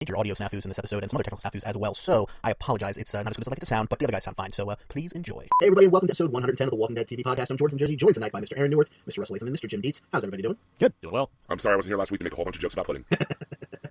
major audio snafus in this episode and some other technical snafus as well, so I apologize. It's not as good as I'd like it to sound, but the other guys sound fine, so please enjoy. Hey everybody, and welcome to episode 110 of the Walking Dead TV podcast. I'm Jordan from Jersey, joined tonight by Mr. Aaron North, Mr. Russell Latham, and Mr. Jim Dietz. How's everybody doing? Good. Doing well. I'm sorry I wasn't here last week to make a whole bunch of jokes about pudding.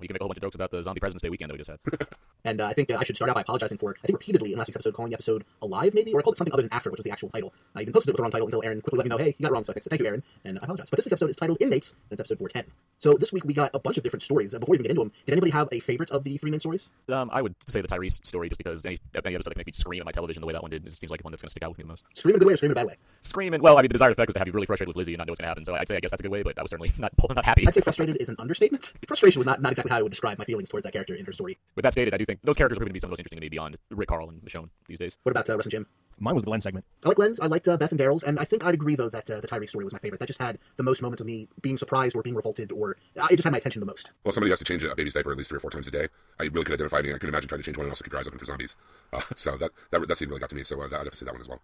We can make a whole bunch of jokes about the Zombie President's Day weekend that we just had. And I think I should start out by apologizing for, I think repeatedly in last week's episode, calling the episode Alive, maybe? Or I called it something other than After, which was the actual title. I even posted it with the wrong title until Aaron quickly let me know, hey, you got it wrong, so I fixed it. Thank you, Aaron. And I apologize. But this week's episode is titled Inmates, and it's episode 410. So this week we got a bunch of different stories. Before we even get into them, did anybody have a favorite of the three main stories? I would say the Tyrese story, just because any episode that can make me scream at my television the way that one did, it just seems like one that's going to stick out with me the most. Scream in a good way or scream in a bad way? Screaming, well, I mean, the desired effect was to have you really frustrated with Lizzie and not know what's going to happen, so I'd say I guess that's a good way, but I was certainly not happy. I'd say frustrated is an understatement. Frustration was not exactly how I would describe my feelings towards that character in her story. With that stated, I do think those characters are going to be some of the most interesting to me beyond Rick, Carl, and Michonne these days. What about Russ and Jim? Mine was the Glenn segment. I like Glenn's. I liked Beth and Daryl's, and I think I'd agree, though, that the Tyrese story was my favorite. That just had the most moments of me being surprised or being revolted, or it just had my attention the most. Well, somebody has to change a baby's diaper at least 3 or 4 times a day. I really could identify me. I couldn't imagine trying to change one and also keep your eyes open for zombies. So that scene really got to me, so I'd have to say that one as well.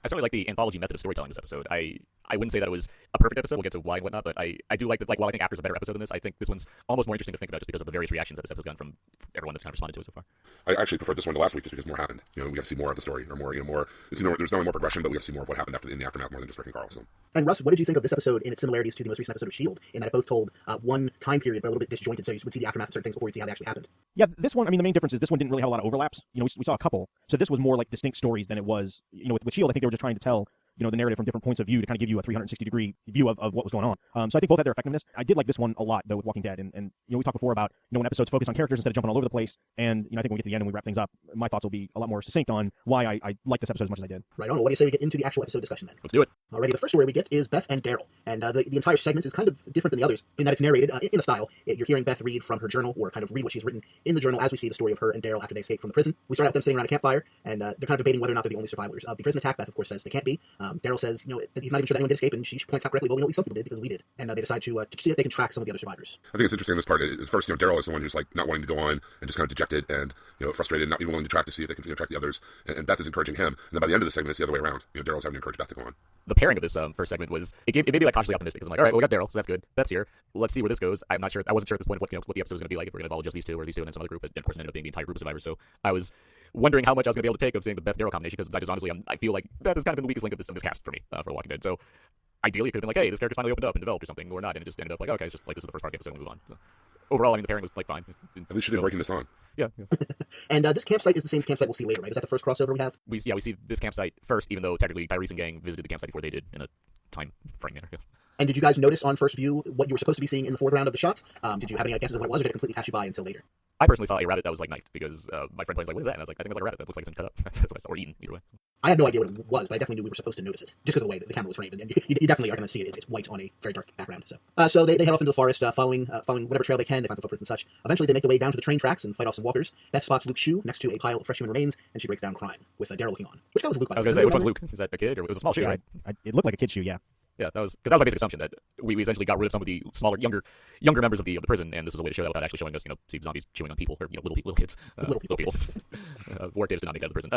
I certainly like the anthology method of storytelling this episode. I wouldn't say that it was a perfect episode. We'll get to why and whatnot, but I do like that. Like, while I think After's a better episode than this, I think this one's almost more interesting to think about just because of the various reactions that this episode's gotten from everyone that's kind of responded to it so far. I actually preferred this one to last week just because more happened. We got to see more of the story, or more. There's not only more progression, but we got to see more of what happened in the aftermath, more than just Rick and Carl. So. And Russ, what did you think of this episode in its similarities to the most recent episode of S.H.I.E.L.D., in that it both told one time period but a little bit disjointed, so you would see the aftermath of certain things before you'd see how they actually happened? Yeah, this one, I mean, the main difference is this one didn't really have a lot of overlaps. We saw a couple, so this was more like distinct stories than it was, with S.H.I.E.L.D., I think they were just trying to tell the narrative from different points of view to kind of give you a 360-degree view of what was going on. So I think both had their effectiveness. I did like this one a lot, though, with Walking Dead. And we talked before about, when episodes focus on characters instead of jumping all over the place. And, I think when we get to the end and we wrap things up, my thoughts will be a lot more succinct on why I like this episode as much as I did. Right on. Well, what do you say we get into the actual episode discussion then? Let's do it. Alrighty, the first story we get is Beth and Daryl. And the entire segment is kind of different than the others in that it's narrated in a style. You're hearing Beth read from her journal, or kind of read what she's written in the journal as we see the story of her and Daryl after they escape from the prison. We start out with them sitting around a campfire, and they're kind of debating whether or not they're the only survivors of the prison attack. Beth, of course, says they can't be. Daryl says, that he's not even sure that anyone did escape, and she points out correctly, well, we know at least some people did because we did. And they decide to see if they can track some of the other survivors. I think it's interesting in this part. First, Daryl is the one who's like not wanting to go on and just kind of dejected and frustrated, not even willing to track to see if they can track the others. And Beth is encouraging him. And then by the end of the segment, it's the other way around. Daryl's having to encourage Beth to go on. The pairing of this first segment was it made me like cautiously optimistic because I'm like, all right, well, we got Daryl, so that's good. Beth's here. Let's see where this goes. I'm not sure. I wasn't sure at this point what the episode was going to be like, if we're going to follow just these two or these two and then some other group. But of course, it ended up being the entire group of survivors. So I was wondering how much I was going to be able to take of seeing the Beth Daryl combination, because I just honestly I feel like Beth has kind of been the weakest link of this cast for me for The Walking Dead. So ideally, it could have been like, hey, this character's finally opened up and developed or something, or not, and it just ended up like, okay, it's just like this is the first part of the episode, we'll move on. So, overall, I mean, the pairing was like fine. At least she didn't break into song. Yeah. And this campsite is the same campsite we'll see later, right? Is that the first crossover we have? We see this campsite first, even though technically Tyrese and gang visited the campsite before they did in a time frame manner. Yeah. And did you guys notice on first view what you were supposed to be seeing in the foreground of the shot? Did you have any guesses of what it was, or did it completely pass you by until later? I personally saw a rabbit that was like knifed because my friend was like, what is that? And I was like, I think it's like a rabbit that looks like it's been cut up. That's what I saw, or eaten, either way. I had no idea what it was, but I definitely knew we were supposed to notice it, just because of the way that the camera was framed. And you definitely are going to see it. It's white on a very dark background. So they head off into the forest, following whatever trail they can. They find some footprints and such. Eventually, they make their way down to the train tracks and fight off some walkers. Beth spots Luke's shoe next to a pile of fresh human remains, and she breaks down crying, with Daryl looking on. Which guy was Luke? I was going to say, which one's Luke? Is that a kid, or it was a small shoe, right? It looked like a kid's shoe, yeah. Yeah, that was my basic assumption, that we essentially got rid of some of the smaller, younger members of the prison, and this was a way to show that without actually showing us, see zombies chewing on people, or little kids, little people. Warwick Davis did not make that of the prison.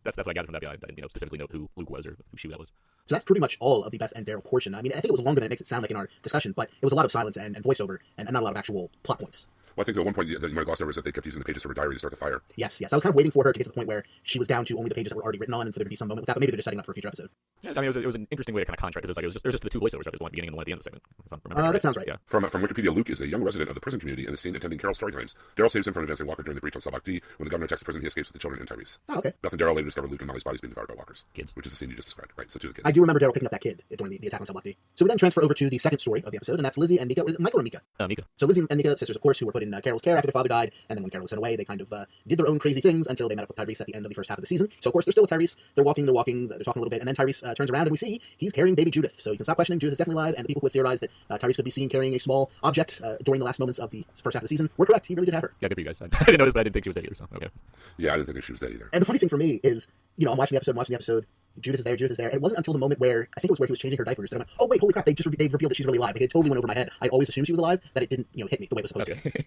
That's what I gathered from that. I didn't specifically note who Luke was or whose shoe that was. So that's pretty much all of the Beth and Daryl portion. I mean, I think it was longer than it makes it sound like in our discussion, but it was a lot of silence and voiceover, and not a lot of actual plot points. Well, I think at one point that you might have glossed over is that they kept using the pages of her diary to start the fire. Yes. I was kind of waiting for her to get to the point where she was down to only the pages that were already written on, and for there to be some moment with that. But maybe they're just setting up for a future episode. Yeah, I mean, it was an interesting way to kind of contract, because there's just the two voiceovers. There's one at the beginning and one at the end of the segment. If I'm remembering that sounds right. Yeah. From Wikipedia, Luke is a young resident of the prison community and is seen attending Carol's story times. Daryl saves him from advancing Walker during the breach on Sabak D. When the governor attacks the prison, he escapes with the children and Tyrese. Oh, okay. Beth and Daryl later discover Luke and Molly's bodies being devoured by walkers. Kids. Which is the scene you just described, right? So two of the kids. I do remember Daryl picking up that kid during the attack on Sabak D. So we then transfer over to the second story of the episode, and that's Lizzie and Mika. Was it Mika or Mika? Mika. So Lizzie and Mika, sisters of course, who were put in Carol's care after their father died, and then when Carol was sent away, they kind of did their own crazy things until they met up with Tyrese at the end of the first half of the season. So of course they're still with Tyrese. They're talking a little bit, and then Tyrese turns around and we see he's carrying baby Judith. So you can stop questioning. Judith is definitely alive, and the people who have theorized that Tyrese could be seen carrying a small object during the last moments of the first half of the season were correct. He really did have her. Yeah, good for you guys. I didn't notice, but I didn't think she was dead either. So okay. Yeah, I didn't think that she was dead either. And the funny thing for me is, I'm watching the episode. Judith is there, and it wasn't until the moment where, I think it was where he was changing her diapers, that I went, oh wait, holy crap, they've revealed that she's really alive. It totally went over my head. I always assumed she was alive, that it didn't, hit me the way it was supposed to.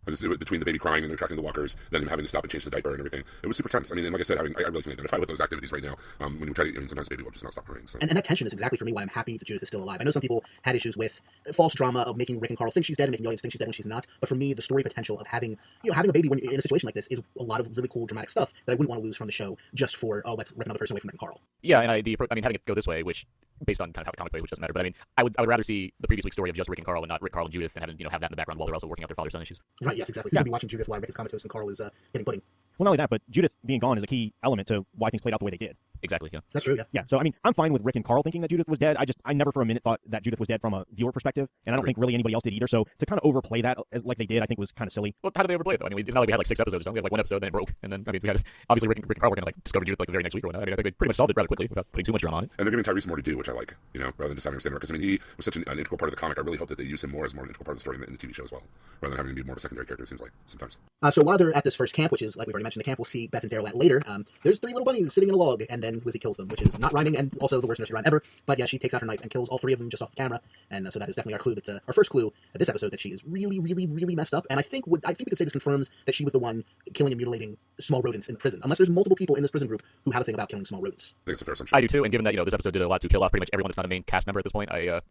I but it's between the baby crying and they're tracking the walkers, then him having to stop and change the diaper and everything. It was super tense. I mean, and like I said, I really can identify with those activities right now. When we try to, sometimes baby will just not stop crying. So. And that tension is exactly for me why I'm happy that Judith is still alive. I know some people had issues with false drama of making Rick and Carl think she's dead and making the audience think she's dead when she's not. But for me, the story potential of having having a baby when in a situation like this is a lot of really cool dramatic stuff that I wouldn't want to lose from the show just for let's rip another person away from Rick and Carl. Yeah, and having it go this way, which based on kind of how the comic plays, which doesn't matter. But I mean, I would rather see the previous week's story of just Rick and Carl and not Rick, Carl, and Judith, and having have that in the background while they're also working out their father-son issues. Right. Yes. Exactly. You could be watching Judith while Rick is comatose and Carl is getting pudding. Well, not only that, but Judith being gone is a key element to why things played out the way they did. Exactly. Yeah. That's true. Yeah. Yeah. So I mean, I'm fine with Rick and Carl thinking that Judith was dead. I never for a minute thought that Judith was dead from a viewer perspective, and I don't think really anybody else did either. So to kind of overplay that like they did, I think was kind of silly. Well, how did they overplay it though? I mean, it's not like we had like 6 episodes or something. We had like 1 episode, then it broke, and then I mean, we had obviously Rick and Carl were gonna like discover Judith like the very next week or whatnot. I mean, I think they pretty much solved it rather quickly without putting too much drama on it. And they're giving Tyrese more to do, which I like, rather than just having him stand there. Because I mean, he was such an integral part of the comic. I really hope that they use him more as more an integral part of the story in the TV show as well, rather than having him be more of a secondary character. It seems like sometimes. So while they're at this first camp, which is like we've already mentioned, the camp we'll see Beth and Daryl at later. There's 3 little bunnies sitting in a log, and then Lizzie kills them, which is not rhyming and also the worst nursery rhyme ever. But yeah, she takes out her knife and kills all 3 of them just off the camera, and so that is definitely our clue that our first clue at this episode that she is really, really, really messed up. And I think we could say this confirms that she was the one killing and mutilating small rodents in prison, unless there's multiple people in this prison group who have a thing about killing small rodents. I think it's a fair assumption. I do too, and given that this episode did a lot to kill off pretty much everyone that's not a main cast member at this point, I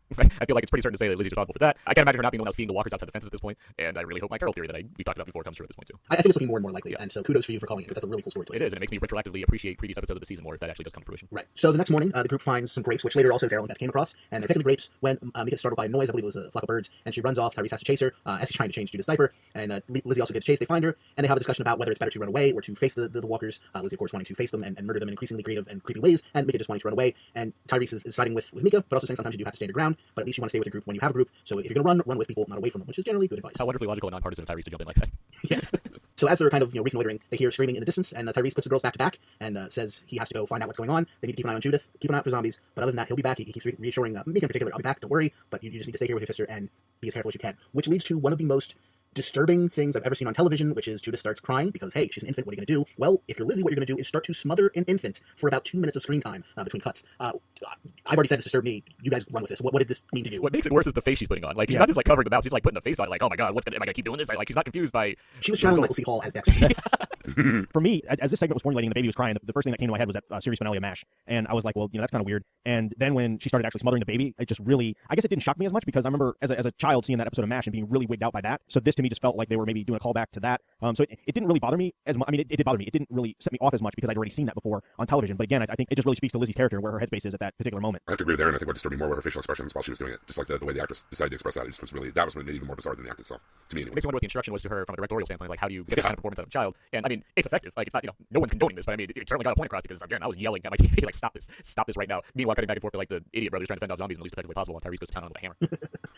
feel like it's pretty certain to say that Lizzie's responsible for that. I can't imagine her not being the one else feeding the walkers outside the fences at this point, and I really hope my Carol theory that we've talked about before comes true at this point too. I think it's looking more and more likely, and so kudos for you for calling it, because that's a really cool story twist. It is, and it makes me retroactively appreciate previous episodes of the season more if that actually does come to fruition. Right. So the next morning, the group finds some grapes, which later also Daryl and Beth came across, and they're picking the grapes when Mika gets startled by a noise. I believe it was a flock of birds, and she runs off. Tyrese has to chase her as he's trying to change Judith's diaper, and Lizzie also gets chased. They find her, and they have a discussion about whether it's better to run away or to face the walkers. Lizzie, of course, wanting to face them and murder them in increasingly creative and creepy ways, and Mika just wanting to run away. And Tyrese is siding with Mika, but also saying sometimes you do have to stand your ground, but at least you want to stay with your group when you have a group. So if you're going to run with people, not away from them, which is generally good advice. How wonderfully logical and nonpartisan of Tyrese to jump in like that. Yes. So as they're kind of reconnoitering, they hear screaming in the distance, and Tyrese puts the girls back to back and says he has to go find out what's going on. They need to keep an eye on Judith, keep an eye out for zombies, but other than that, he'll be back. He keeps reassuring Mika in particular, I'll be back, don't worry, but you just need to stay here with your sister and be as careful as you can. Which leads to one of the most disturbing things I've ever seen on television, which is Judith starts crying because, hey, she's an infant, what are you going to do? Well, if you're Lizzie, what you're going to do is start to smother an infant for about 2 minutes of screen time between cuts. I've already said this disturbed me. You guys run with this. What did this mean to you? What makes it worse is the face she's putting on. Like, she's not just like covering the mouth, she's like putting the face on, like, oh my god, am I going to keep doing this? Like, she's not confused by... She was channeling Michael C. Hall as Dexter. For me, as this segment was formulating and the baby was crying, the first thing that came to my head was that series finale of MASH. And I was like, well, that's kind of weird. And then when she started actually smothering the baby, it just really, I guess it didn't shock me as much because I remember as a child seeing that episode of MASH and being really wigged out by that. So this to me just felt like they were maybe doing a callback to that. So it didn't really bother me as much. I mean, it did bother me. It didn't really set me off as much because I'd already seen that before on television. But again, I think it just really speaks to Lizzie's character and where her headspace is at that particular moment. I have to agree with Aaron. I think what disturbed me more were her facial expressions while she was doing it. Just like the way the actress decided to express that. It just was really, that was even more bizarre than the act itself. To me, anyway. It makes me wonder what the instruction was to her from a directorial standpoint. Like, how do you get this kind of performance out of a child? And I mean, it's effective. Like, it's not, no one's condoning this, but I mean, it certainly got a point across because, again, I was yelling at my TV, like, stop this right now. Meanwhile, cutting back and forth with, like, the idiot brothers trying to fend off zombies in the least effective way possible, and Tyrese goes to town on with a hammer.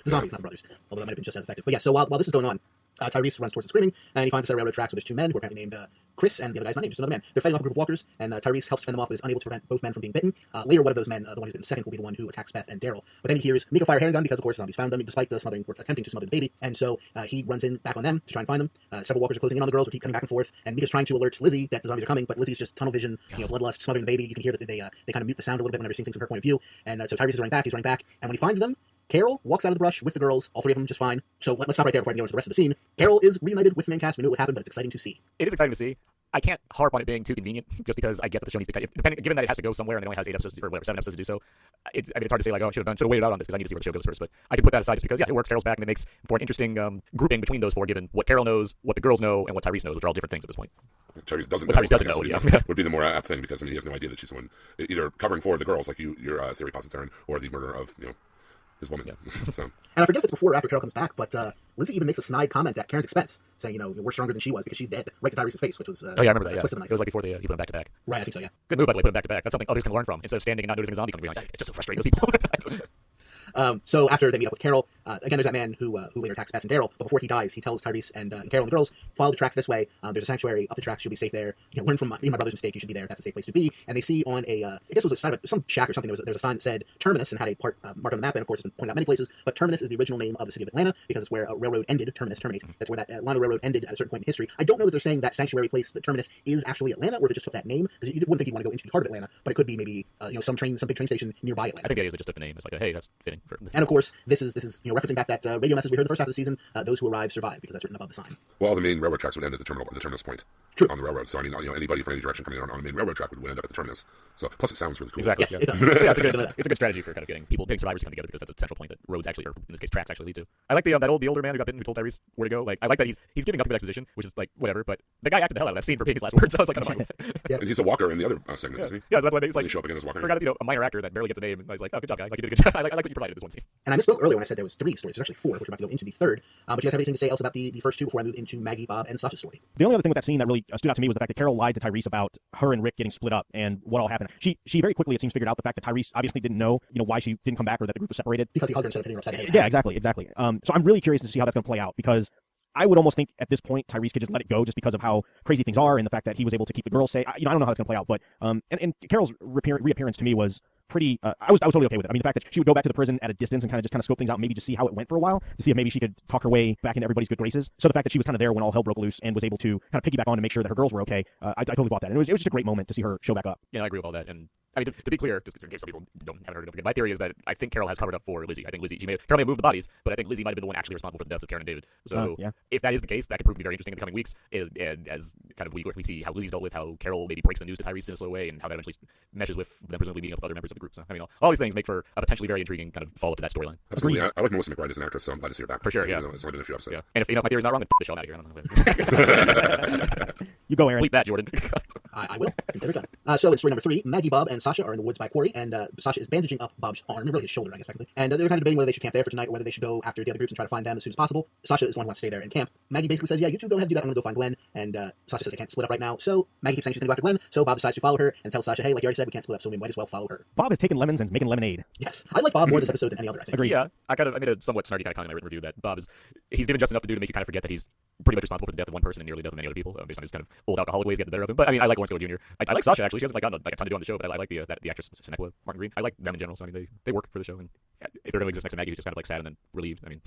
The zombies, not brothers. Although that might have been just as effective. But yeah, so while this is going on, Tyrese runs towards the screaming, and he finds a set of railroad tracks where there's 2 men who are apparently named Chris, and the other guy's not named, just another man. They're fighting off a group of walkers, and Tyrese helps fend them off, but is unable to prevent both men from being bitten. Later, one of those men, the one who's bitten second, will be the one who attacks Beth and Daryl. But then he hears Mika fire a handgun because, of course, zombies found them, despite the smothering, or attempting to smother the baby. And so he runs in back on them to try and find them. Several walkers are closing in on the girls, who keep coming back and forth, and Mika's trying to alert Lizzie that the zombies are coming, but Lizzie's just tunnel vision, bloodlust, smothering the baby. You can hear that they kind of mute the sound a little bit whenever seeing things from her point of view. And so Tyrese is running back, and when he finds them, Carol walks out of the brush with the girls, all 3 of them just fine. So let's stop right there before I go into the rest of the scene. Carol is reunited with the main cast. We knew what happened, but it's exciting to see. It is exciting to see. I can't harp on it being too convenient, just because I get that the show needs to be given that it has to go somewhere and it only has 8 episodes or whatever, 7 episodes to do so. It's hard to say like, oh, I should have waited out on this because I need to see where the show goes first. But I can put that aside just because it works. Carol's back and it makes for an interesting grouping between those 4, given what Carol knows, what the girls know, and what Tyrese knows, which are all different things at this point. Tyrese doesn't know. Tyrese doesn't know. Yeah, would be the more apt thing because I mean he has no idea that she's the one either covering for the girls like your theory posits, Aaron, or the murder of his woman. Yeah. So. And I forget if it's before or after Carol comes back, but Lizzie even makes a snide comment at Karen's expense, saying, we're stronger than she was because she's dead, right to Tyrese's face, which was... oh, yeah, I remember that, yeah. It was like before he put them back to back. Right, I think so, yeah. Good move, by the way, put them back to back. That's something others can learn from, instead of standing and not noticing a zombie coming behind. It's just so frustrating, those people. So after they meet up with Carol, again, there's that man who later attacks Beth and Daryl, but before he dies, he tells Tyrese and Carol and the girls, follow the tracks this way. There's a sanctuary up the tracks. You'll be safe there. Learn from my brother's mistake. You should be there. That's a safe place to be. And they see on a, I guess it was a side of some shack or something, there was a sign that said Terminus and had a part marked on the map, and of course it's been pointed out many places, but Terminus is the original name of the city of Atlanta because it's where a railroad ended, Terminus, terminate. That's where that Atlanta railroad ended at a certain point in history. I don't know that they're saying that sanctuary place, the Terminus, is actually Atlanta, or if it just took that name, because you wouldn't think you'd want to go into the heart of Atlanta, but it could be maybe, some big train station nearby Atlanta. I think they just took the name. It's like, hey, that's fitting. beginning. And of course, this is referencing back that radio message we heard the first half of the season. Those who arrive survive, because that's written above the sign. Well, the main railroad tracks would end at the terminus point. True. On the railroad. So I mean, anybody from any direction coming on the main railroad track would end up at the terminus. So plus it sounds really cool. Exactly. Yes, yeah. it does. Yeah, it's a good strategy for kind of getting survivors to come together, because that's a central point that roads actually, or in this case tracks, actually lead to. I like the older man who got bitten, who told Tyrese where to go. Like, I like that he's giving up good exposition, which is like whatever, but the guy acted the hell out of that scene for being his last words. So I was like, kind of fine. Yeah. And he's a walker in the other segment, isn't he? Yeah, so that's why he's like, Doesn't he show up again as a walker? forgot it's a minor actor that barely gets a name, and I was like, oh, good job, guy. Like, you did a good job. I like what you provided this one scene. And I misspoke earlier when I said there was 3 stories. There's actually 4, which we're about to go into the third. But you guys have anything to say else about the first 2 before I move into Maggie, Bob, and Sasha's story? The only other thing with that scene that really stood out to me was the fact that Carol lied to Tyrese about her and Rick getting split up and what all happened. She very quickly, it seems, figured out the fact that Tyrese obviously didn't know, why she didn't come back, or that the group was separated. Because he hugged her instead of hitting her upside the head. Yeah, exactly. So I'm really curious to see how that's going to play out, because I would almost think at this point Tyrese could just let it go, just because of how crazy things are and the fact that he was able to keep the girls safe. I don't know how it's going to play out, but and Carol's reappearance to me was pretty. I was totally okay with it. I mean, the fact that she would go back to the prison at a distance and kind of scope things out, maybe just see how it went for a while, to see if maybe she could talk her way back into everybody's good graces. So the fact that she was kind of there when all hell broke loose and was able to kind of piggyback on to make sure that her girls were okay, I totally bought that. And it was just a great moment to see her show back up. Yeah, I agree with all that. And I mean, to be clear, just in case some people haven't heard it, my theory is that I think Carol has covered up for Lizzie. I think Carol may have moved the bodies, but I think Lizzie might have been the one actually responsible for the deaths of Karen and David. So if that is the case, that could prove to be very interesting in the coming weeks. And as kind of we see how Lizzie's dealt with, how Carol maybe breaks the news to Tyrese in a slow way, and how that eventually meshes with them presumably meeting up with other members of the group. So I mean, all these things make for a potentially very intriguing kind of follow-up to that storyline. Absolutely. I like Melissa McBride as an actress, so I'm glad to see her back. For sure, yeah. It's only been a few episodes. Yeah. And if my theory's not wrong, then the show, I'm out of here. I don't know. You go, Aaron. Bleep that, Jordan. I will. Consider it done. So in story number 3, Maggie, Bob, and Sasha are in the woods by Quarry, and Sasha is bandaging up Bob's arm, really his shoulder, I guess, technically. And they're kind of debating whether they should camp there for tonight or whether they should go after the other groups and try to find them as soon as possible. Sasha is one who wants to stay there and camp. Maggie basically says, yeah, you two go ahead and do that. I'm going to go find Glenn. And Sasha says they can't split up right now. So Maggie keeps saying she's going to go after Glenn. So Bob decides to follow her and tells Sasha, hey, like you already said, we can't split up, so we might as well follow her. Bob is taking lemons and making lemonade. Yes. I like Bob more this episode than any other, I think. Agreed. Yeah, I made a somewhat snarky kind of comment in my written review that Bob he's given just enough to do to make you kind of forget that he's pretty much responsible for the death of one person and nearly the death of many other people, based on his kind of old alcoholic ways getting the better of him. But I mean, I like Lawrence Taylor Jr. I like Sasha, actually. She hasn't gotten a ton to do on the show, but I like the actress Seneca Martin Green. I like them in general, so I mean, they work for the show. And if they're going to exist next to Maggie, who's just kind of like sad and then relieved, I mean,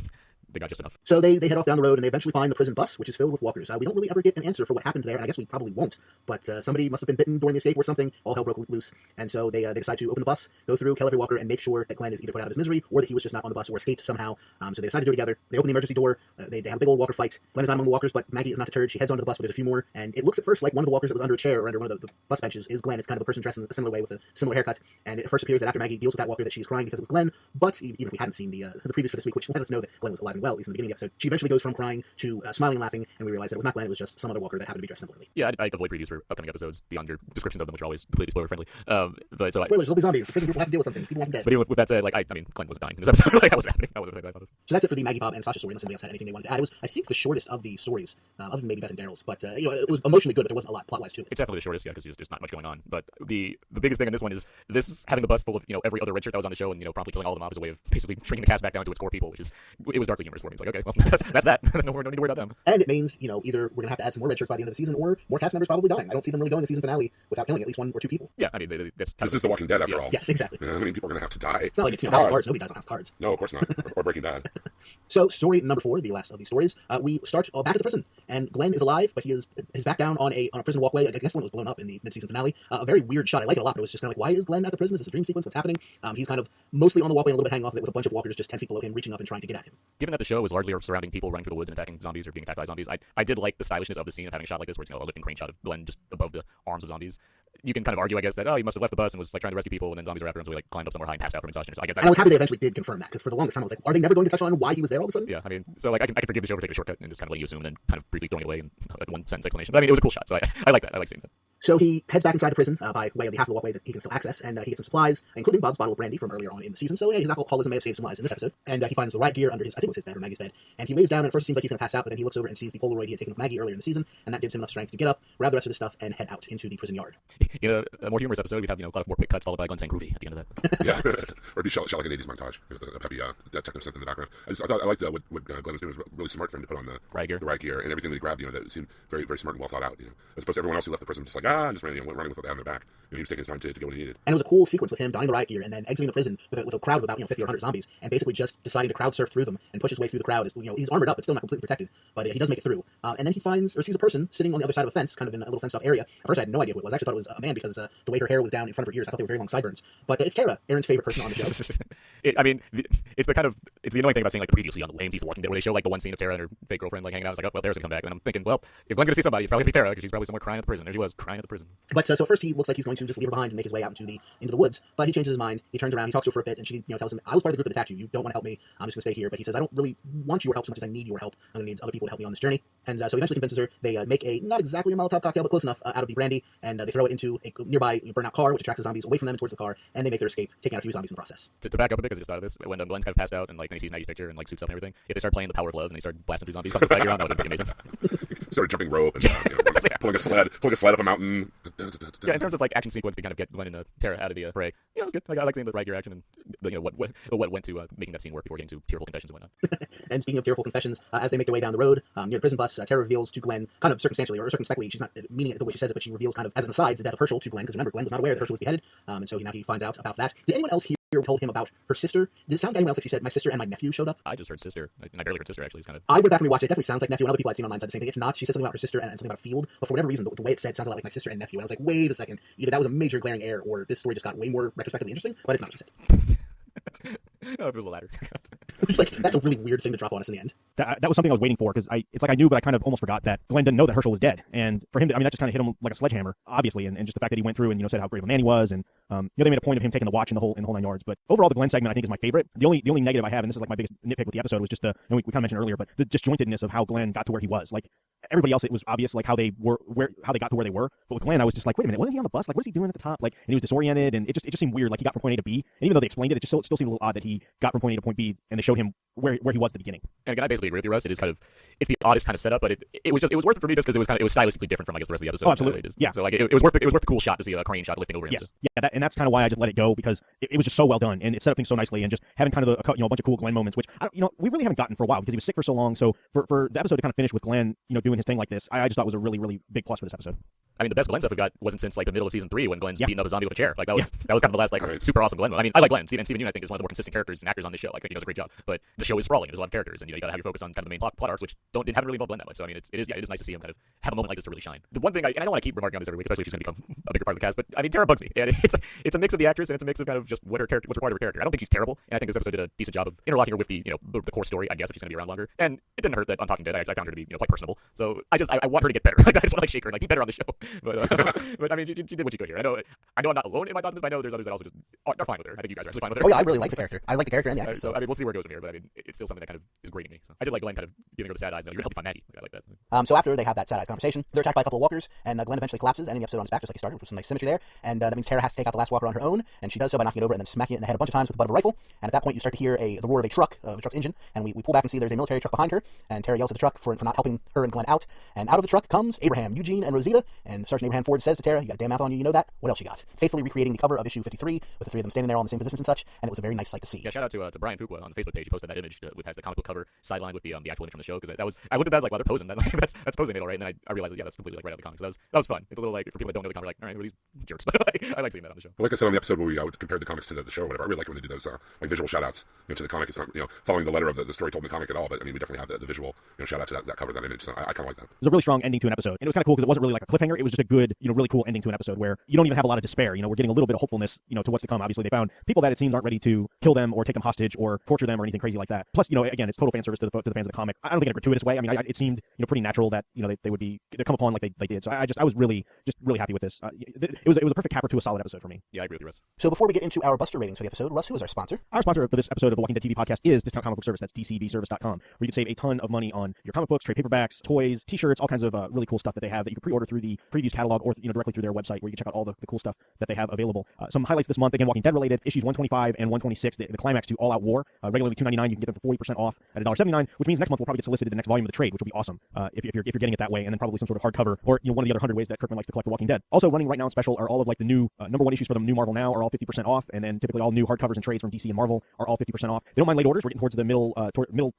they got just enough. So they head off down the road and they eventually find the prison bus, which is filled with walkers. We don't really ever get an answer for what happened there, and I guess we probably won't. But somebody must have been bitten during the escape or something. All hell broke loose, and so they decide to open the bus, go through, kill every walker, and make sure that Glenn is either put out of his misery or that he was just not on the bus or escaped somehow. So they decide to do it together. They open the emergency door. They have a big old walker fight. Glenn is not among the walkers, but Maggie is not deterred. She heads onto the bus, but there's a few more, and it looks at first like one of the walkers that was under a chair or under one of the bus benches is Glenn. It's kind of a person dressed in a similar way with a similar haircut, and it first appears that after Maggie deals with that walker that she's crying because it was Glenn. But even if we hadn't seen the previews for this week, which let us know that Glenn was alive and well, at least in the beginning of the episode, she eventually goes from crying to smiling and laughing, and we realize that it was not Glenn, it was just some other walker that happened to be dressed similarly. Yeah, I avoid previews for upcoming episodes beyond your descriptions of them, which are always completely spoiler friendly. But so Spoilers, there'll be zombies. The prison group will have to deal with something. People want them dead. But even with that said, like I mean, Glenn wasn't dying in this episode. Like, that wasn't happening. That wasn't the thing I thought of. So that's it for the Maggie, Bob, and Sasha story, unless anybody else had anything they wanted to add. It was, I think, the shortest of the stories, other than maybe Beth and Daryl's. But it was emotionally good, but there wasn't a lot plot-wise to it. It's definitely the shortest, yeah, because there's not much going on. But the biggest thing in this one is this having the bus full of every other redshirt that was on the show, and promptly killing all of them off as a way of basically shrinking the cast back down to its core people, which is it was darkly humorous for me. It's like, okay, well that's that. no need to worry about them. And it means either we're gonna have to add some more red shirts by the end of the season, or more cast members probably dying. I don't see them really going to the season finale without killing at least 1 or 2 people. Yeah, I mean this is The Walking Dead after all. Yes, exactly. How many people are going to have to die? It's not like it's House of Cards. Nobody dies on House of Cards. No, of course not. or Breaking Bad. So story number 4, the last of these stories, we start back at the prison, and Glenn is alive, but he is back down on a prison walkway. I guess one was blown up in the mid-season finale. A very weird shot. I like it a lot, but it was just kind of like, why is Glenn at the prison? Is this a dream sequence? What's happening? He's kind of mostly on the walkway and a little bit hanging off of it with a bunch of walkers just 10 feet below him, reaching up and trying to get at him. Given that the show was largely surrounding people running through the woods and attacking zombies or being attacked by zombies, I did like the stylishness of the scene of having a shot like this, where it's a lifting crane shot of Glenn just above the arms of zombies. You can kind of argue, I guess, that he must have left the bus and was like trying to rescue people, and then zombies were after him, so he like climbed up somewhere high and passed out from exhaustion. So I get that. And I was happy they eventually did confirm that, because for the longest time I was like, are they never going to touch on why he was there all of a sudden? Yeah, I mean, so like I can forgive the show for taking a shortcut and just kind of letting you assume, and then kind of briefly throwing it away and one sentence explanation. But I mean, it was a cool shot, so I like that. I like seeing that. So he heads back inside the prison by way of the half of the walkway that he can still access, and he gets some supplies, including Bob's bottle of brandy from earlier on in the season. So yeah, his alcoholism may have saved some lives in this episode. And he finds the riot gear under his, I think it was his bed or Maggie's bed, and he lays down, and at first it seems like he's going to pass out, but then he looks over and sees the Polaroid he had taken of Maggie earlier in the season, and that gives him enough strength to get up, grab the rest of the stuff, and head out into the prison yard. A more humorous episode, we'd have a lot of more quick cuts followed by Glenn saying groovy at the end of that. Yeah, or it'd be shot like an 80s montage with a peppy detective synth in the background. I liked what Glenn was doing. It was really smart for him to put on the riot gear, and everything that he grabbed. That seemed very, very smart and well thought out. As opposed to everyone else who left the prison just like, and just running with what they had on their back. He was taking his time to get what he needed. And it was a cool sequence with him donning the riot gear and then exiting the prison with a crowd of about 50 or 100 zombies, and basically just deciding to crowd surf through them and push his way through the crowd. He's armored up, it's still not completely protected, but he does make it through. And then he sees a person sitting on the other side of a fence, kind of in a little fenced-off area. At first, I had no idea who it was. I actually thought it was a man because the way her hair was down in front of her ears, I thought they were very long sideburns. But it's Tara, Aaron's favorite person on the show. It's the annoying thing about seeing like the previously on the Lame Season Walking Dead, where they show like the one scene of Tara and her fake girlfriend like hanging out. I was like, oh, well, Tara's gonna come back, and I'm thinking, well, if Glenn's gonna see somebody, it's probably gonna be Tara because she's probably somewhere crying at the prison. There she was, crying at the prison. But so first he looks like he's going to just leave her behind and make his way out into the woods. But he changes his mind. He turns around, he talks to her for a bit, and she tells him, I was part of the group that attacked you. You don't want to help me. I'm just going to stay here. But he says, I don't really want your help so much as I need your help. I'm going to need other people to help me on this journey. And so he eventually convinces her. They make a, not exactly a Molotov cocktail, but close enough, out of the brandy, and they throw it into a nearby burnout car, which attracts the zombies away from them and towards the car, and they make their escape, taking out a few zombies in the process. To back up a bit, because I just thought of this, when Glenn's kind of passed out and like then he sees Maggie's picture and like suits up and everything, if they start playing The Power of Love and they start blasting through zombies, something figure on, that would be amazing. Started jumping rope and pulling a sled up a mountain. Yeah, in terms of like action sequence to kind of get Glenn and Tara out of the fray, it was good. I like seeing the right gear action and what went to making that scene work before getting to tearful confessions and whatnot. And speaking of tearful confessions, as they make their way down the road near the prison bus, Tara reveals to Glenn, kind of circumstantially or circumspectly, she's not meaning it the way she says it, but she reveals kind of as an aside the death of Herschel to Glenn, because remember, Glenn was not aware that Herschel was beheaded, and so now he finds out about that. Did anyone else here told him about her sister? Did it sound like anyone else like she said, my sister and my nephew showed up? I just heard sister, and I barely heard sister actually. It's kind of. I went back and rewatched it. It definitely sounds like nephew, and other people I'd seen online said the same thing. It's not. She said something about her sister and something about a field, but for whatever reason, the way it said sounded like my sister and nephew, and I was like, wait a second, either that was a major glaring error, or this story just got way more retrospectively interesting, but it's not what she said. Oh, if it was the latter. Like, that's a really weird thing to drop on us in the end. That was something I was waiting for, because it's like I knew, but I kind of almost forgot that Glenn didn't know that Herschel was dead. And for him, that just kind of hit him like a sledgehammer, obviously, and just the fact that he went through and said how great of a man he was, and they made a point of him taking the watch in the whole 9 yards. But overall, the Glenn segment I think is my favorite. The only negative I have, and this is like my biggest nitpick with the episode, was just we kind of mentioned earlier, but the disjointedness of how Glenn got to where he was. Like everybody else, it was obvious like how they got to where they were. But with Glenn, I was just like, wait a minute, wasn't he on the bus? Like, what is he doing at the top? Like, and he was disoriented, and it just seemed weird. Like he got from point A to B, and even though they explained it, it just still seemed a little odd that he got from point A to point B, and they showed him where he was at the beginning. And again, I basically agree with you, Russ. It's the oddest kind of setup, but it was worth it for me just because it was stylistically different from I guess the rest of the episode. Oh, absolutely. Yeah. So like it was worth the cool shot to see a crane shot lifting over him. Yes. Yeah, and that's kind of why I just let it go, because it was just so well done, and it set up things so nicely, and just having kind of a bunch of cool Glenn moments, which we really haven't gotten for a while because he was sick for so long. So for the episode to kind of finish with Glenn, doing his thing like this, I just thought was a really, really big plus for this episode. I mean, the best Glenn stuff we got wasn't since like the middle of season 3 when Glenn's beating up a zombie with a chair. Like that was kind of the last super awesome Glenn. I mean, I like Glenn. Steven Yeun I think is one of the more consistent characters and actors on this show. Like I think he does a great job. But the show is sprawling. There's a lot of characters, and you got to have your focus on kind of the main plot arcs, which haven't really involved Glenn that much. So I mean, it is nice to see him kind of have a moment like this to really shine. The one thing, and I don't want to keep remarking on this every week, especially if she's going to become a bigger part of the cast. But I mean, Tara bugs me, and it's a mix of the actress and it's a mix of kind of just what's required of her character. I don't think she's terrible, and I think this episode did a decent job of interlocking her with the the core story. I guess if she's going to be around longer, and it didn't hurt that on Talking Dead I found her to be quite personable. So I want her to get better. Like, I just want to shake her and be better on the show. But I mean, she did what she could here. I know I'm not alone in my thoughts, but I know there's others that also just are fine with her. I think you guys are actually fine with her. Oh yeah, I really like the character. I like the character and the actress. So I mean, we'll see where it goes from here. But I mean, it's still something that kind of is grating me. So I did like Glenn kind of giving her the sad eyes. You're gonna help me find Maggie. I like that. So after they have that sad eyes conversation, they're attacked by a couple of walkers, and Glenn eventually collapses, ending the episode on his back just like he started, which was some nice symmetry there. And that means Tara has to take out the last walker on her own, and she does so by knocking it over and then smacking it in the head a bunch of times with the butt of a rifle. And at that point, you start to hear the roar of a truck's engine, and we pull back and see there's a military truck behind her. And Tara yells at the truck for not helping her and Glenn out. And out of the truck comes Abraham, Eugene, and Rosita. And Sergeant Abraham Ford says to Tara, "You got a damn mouth on you, you know that? What else you got?" Faithfully recreating the cover of issue 53 with the three of them standing there all in the same positions and such. And it was a very nice sight to see. Yeah, shout out to Brian Fuqua on the Facebook page. He posted that image has the comic book cover sidelined with the actual image from the show, because I looked at that as like, well, they're posing. That's posing it all right. And then I realized that, yeah, that's completely like right out of the comics. So that was fun. It's a little like for people that don't know the comic, like, all right, who are these jerks? But I like seeing that on the show. Well, like I said on the episode where we compared the comics to the show or whatever, I really like when they do those like visual shout outs to the comic. It's not following the letter of the story told in the comic at all, but I mean we definitely have the visual shout out to that cover, that image. So I kind of like that. It was a really strong ending to an episode, and it was kind of cool because it wasn't really like a cliffhanger. It was just a good, really cool ending to an episode where you don't even have a lot of despair. We're getting a little bit of hopefulness, to what's to come. Obviously, they found people that it seems aren't ready to kill them or take them hostage or torture them or anything crazy like that. Plus, again, it's total fan service to the fans of the comic. I don't think in a gratuitous way. I mean, it seemed pretty natural that they would come upon like they did. So I was really happy with this. It was a perfect capper to a solid episode for me. Yeah, I agree with you, Russ. So before we get into our Buster ratings for the episode, Russ, who is our sponsor? Our sponsor for this episode of the Walking Dead TV podcast is Discount Comic Book Service. That's DCBService.com, where you can save a ton of money on your comic books, trade paperbacks, toys, t-shirts, all kinds of really cool stuff that they have that you can pre-order through the previews catalog or directly through their website, where you can check out all the cool stuff that they have available. Some highlights this month, again, Walking Dead related, issues 125 and 126, the climax to All Out War. Regularly $2.99, you can get them for 40% off at $1.79, which means next month we'll probably get solicited the next volume of the trade, which will be awesome if you're getting it that way, and then probably some sort of hardcover or one of the other 100 ways that Kirkman likes to collect The Walking Dead. Also running right now in special are all of like the new number one issues for the new Marvel Now are all 50% off, and then typically all new hardcovers and trades from DC and Marvel are all 50% off. They don't mind late orders. We're getting towards the middle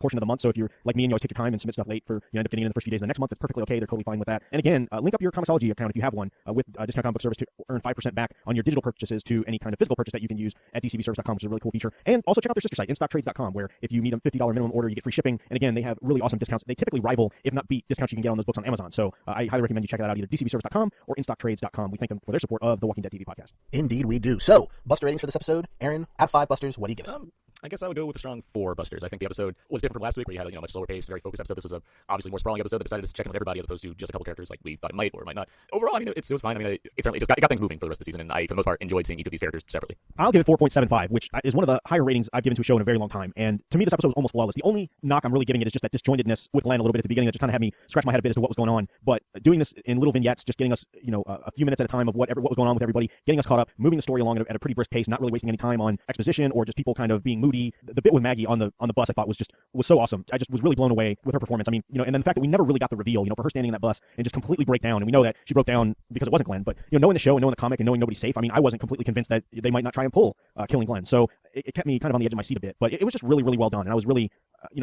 portion of the month, so if you're like me and you always take your time and submit stuff late for end up getting in the first few days of the next month, that's perfectly okay. They're totally fine with that. And again, link up your Comixology TCG account if you have one with Discount Comic Book Service to earn 5% back on your digital purchases to any kind of physical purchase that you can use at DCBService.com, which is a really cool feature. And also check out their sister site, InStockTrades.com, where if you meet a $50 minimum order, you get free shipping. And again, they have really awesome discounts. They typically rival, if not beat, discounts you can get on those books on Amazon. So I highly recommend you check that out, either DCBService.com or InStockTrades.com. We thank them for their support of the Walking Dead TV podcast. Indeed, we do. So, Buster ratings for this episode. Aaron, out of 5 Busters, what do you give it? I guess I would go with a strong 4 Busters. I think the episode was different from last week, where you had a much slower pace, very focused episode. This was a obviously more sprawling episode that decided to check in with everybody as opposed to just a couple characters like we thought it might or might not. Overall, I mean, it was fine. I mean, it certainly it got things moving for the rest of the season, and I, for the most part, enjoyed seeing each of these characters separately. I'll give it 4.75, which is one of the higher ratings I've given to a show in a very long time. And to me, this episode was almost flawless. The only knock I'm really giving it is just that disjointedness with Glenn a little bit at the beginning that just kind of had me scratch my head a bit as to what was going on. But doing this in little vignettes, just getting us, a few minutes at a time of what was going on with everybody, getting us caught up, moving the story along at a pretty brisk pace, not really wasting any time on exposition or just people kind of being moody. The bit with Maggie on the bus, I thought was so awesome. I just was really blown away with her performance. I mean, and then the fact that we never really got the reveal, for her standing in that bus and just completely break down. And we know that she broke down because it wasn't Glenn, but knowing the show and knowing the comic and knowing nobody's safe, I mean, I wasn't completely convinced that they might not try and pull killing Glenn. So it kept me kind of on the edge of my seat a bit, but it was just really, really well done. And I was really,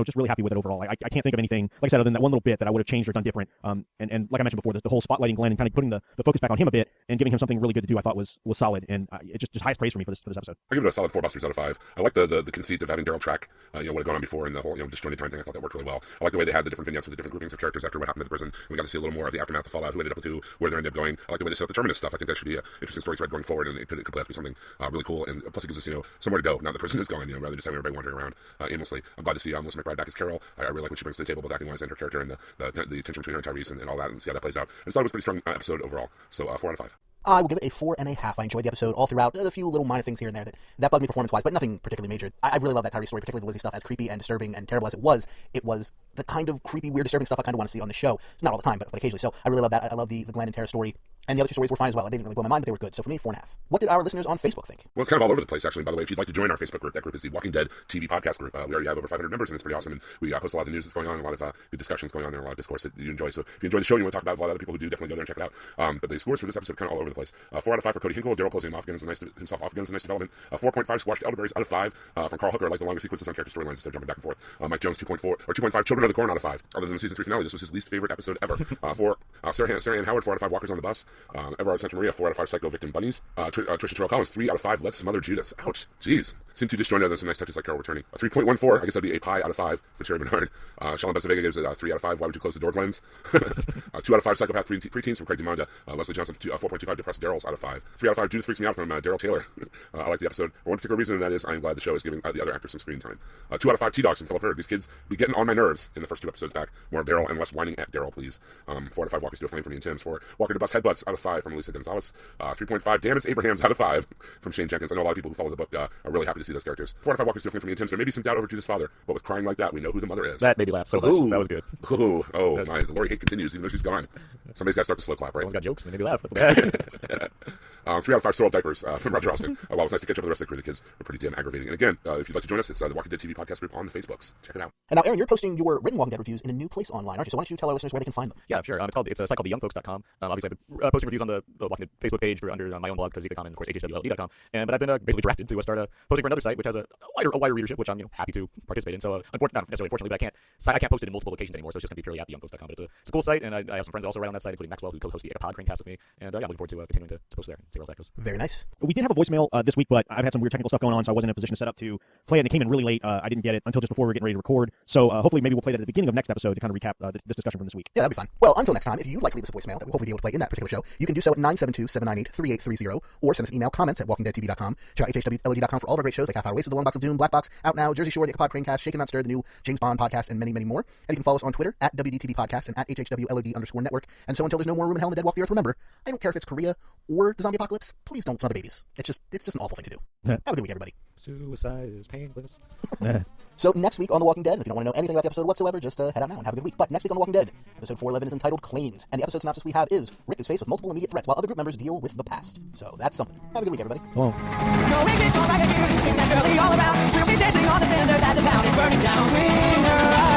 just really happy with it overall. I can't think of anything, like I said, other than that one little bit that I would have changed or done different. And like I mentioned before, the whole spotlighting Glenn and kind of putting the focus back on him a bit and giving him something really good to do, I thought was solid. And it just highest praise for me for this episode. I give it a solid 4 Busters out of 5. I like the conceit of having Daryl track, what had gone on before, and the whole disjointed time thing. I thought that worked really well. I like the way they had the different vignettes with the different groupings of characters after what happened at the prison. And we got to see a little more of the aftermath, the fallout, who ended up with who, where they ended up going. I like the way they set up the Terminus stuff. I think that should be an interesting story thread going forward, and it could play out to be something really cool. And plus, it gives us somewhere to go now the prison is going. Rather than just having everybody wandering around aimlessly. I'm glad to see Melissa McBride back as Carol. I really like what she brings to the table, both acting wise and her character, and the tension between her and Tyrese and all that, and see how that plays out. I just thought it was a pretty strong episode overall. So 4 out of 5. I will give it a 4.5. I enjoyed the episode all throughout. A few little minor things here and there that bugged me performance-wise, but nothing particularly major. I really love that Tyrese story, particularly the Lizzie stuff. As creepy and disturbing and terrible as it was the kind of creepy, weird, disturbing stuff I kind of want to see on the show. Not all the time, but occasionally. So I really love that. I love the Glenn and Tara story. And the other 2 stories were fine as well. They didn't really blow my mind, but they were good. So for me, 4.5. What did our listeners on Facebook think? Well, it's kind of all over the place, actually. By the way, if you'd like to join our Facebook group, that group is the Walking Dead TV podcast group. We already have over 500 members, and it's pretty awesome. And we post a lot of the news that's going on, a lot of good discussions going on there, a lot of discourse that you enjoy. So if you enjoy the show and you want to talk about it, a lot of other people who do, definitely go there and check it out. But the scores for this episode are kind of all over the place. 4 out of 5 for Cody Hinkle. Daryl closing him off again is a nice development. 4.5 squashed elderberries out of 5 from Carl Hooker. I like the longer sequences on character storylines instead of jumping back and forth. Mike Jones 2.4 or 2.5 Children of the Corn out of 5. Other than the season 3 finale, this was his least favorite episode ever. 4 Sarah Ann Howard 4 out of 5 Walkers on the Bus. Everard Santa Maria 4 out of 5 Psycho Victim Bunnies. Trisha Terrell Collins 3 out of 5 Let's Smother Judas. Ouch, jeez. Seemed too disjointed. There's some nice touches like Carol returning. 3.14. I guess that'd be a pie out of 5 for Terry Bernard. Sean Besavega gives it 3 out of 5. Why would you close the door, Glens? 2 out of 5 Psychopath preteens from Craig DeMonda. Leslie Johnson 4.25 Depressed Daryl's out of 5. 3 out of 5 Judith Freaks Me Out from Daryl Taylor. I like the episode for one particular reason, and that is I'm glad the show is giving the other actors some screen time. 2 out of 5 T-Dogs from Philip Hurd. These kids be getting on my nerves in the first 2 episodes back. More of Daryl and less whining at Daryl, please. 4 out of 5 Walkers to a Flame from me and Tim's. 4 Walker to Bus Headbutts out of 5 from Elisa Gonzalez. 3.5 Damn It's Abrahams out of 5 from Shane Jenkins. I know a lot of people who follow the book are really happy to see those characters. 4 out of 5 Walkers to a Flame from me and Tim's. There may be some doubt over Judith's father, but with crying like that, we know who the mother is. That made me laugh so much. That was good. The Lori hate continues even though she's gone. Somebody's got to start the slow clap, right? Someone's got jokes and they made me laugh. 3 out of 5 Sorrel Diapers from Roger Austin. While it was nice to catch up with the rest of the crew, the kids were pretty damn aggravating. And again, if you'd like to join us, it's the Walking Dead TV podcast group on the Facebooks. Check it out. And now, Aaron, you're posting your written Walking Dead reviews in a new place online, aren't you? So why don't you tell our listeners where they can find them? Yeah, sure. It's a site called theyoungfolks.com. Obviously, I've been posting reviews on the Walking Dead Facebook page under my own blog, Kazika.com, and of course HHWLD.com. But I've been basically drafted to start posting for another site which has a wider readership, which I'm happy to participate in. So not necessarily unfortunately, but I can't post it in multiple locations anymore. So it's just going to be purely at theyoungfolks.com. But it's a cool site, and I have some friends that also write on that site, including Maxwell, who co-hosts the Pod Crane cast with me. And I'm looking forward to continuing to post there and see where that goes. Very nice. We did have a voicemail this week, but I've had some weird technical stuff going on, so I wasn't in a position to set up to play it, and it came in really late. I didn't get it until just before we were getting ready to record. So hopefully maybe we'll play that at the beginning of next episode to kind of recap this discussion from this week. Yeah, that'd be fun. Well, until next time, if you'd like to leave us a voicemail that we'll hopefully be able to play in that particular show, you can do so at 972-798-3830 or send us an email, comments at walkingdeadtv.com. Check out hhwlod.com for all of our great shows like Half Hour Wasted, The Long Box of Doom, Black Box, Out Now, Jersey Shore, The Pod Cranecast, Shaken Not Stirred, the new James Bond podcast, and many, many more. And you can follow us on Twitter at WDTV Podcast and at HHWLOD_network. And so until there's no more room in hell and the dead walk the earth, remember, I don't care if it's Korea or the zombie apocalypse, please don't smother babies. It's just an awful thing to do. Have a good week, everybody. Suicide is painless. So next week on The Walking Dead, if you don't want to know anything about the episode whatsoever, just head out now and have a good week. But next week on The Walking Dead, episode 411 is entitled Claimed, and the episode synopsis we have is Rick is faced with multiple immediate threats while other group members deal with the past. So that's something. Have a good week, everybody. Well. Going into all right here, you sing that girlie all around. We'll be dancing on the cinders as the town is burning down. Sing her out.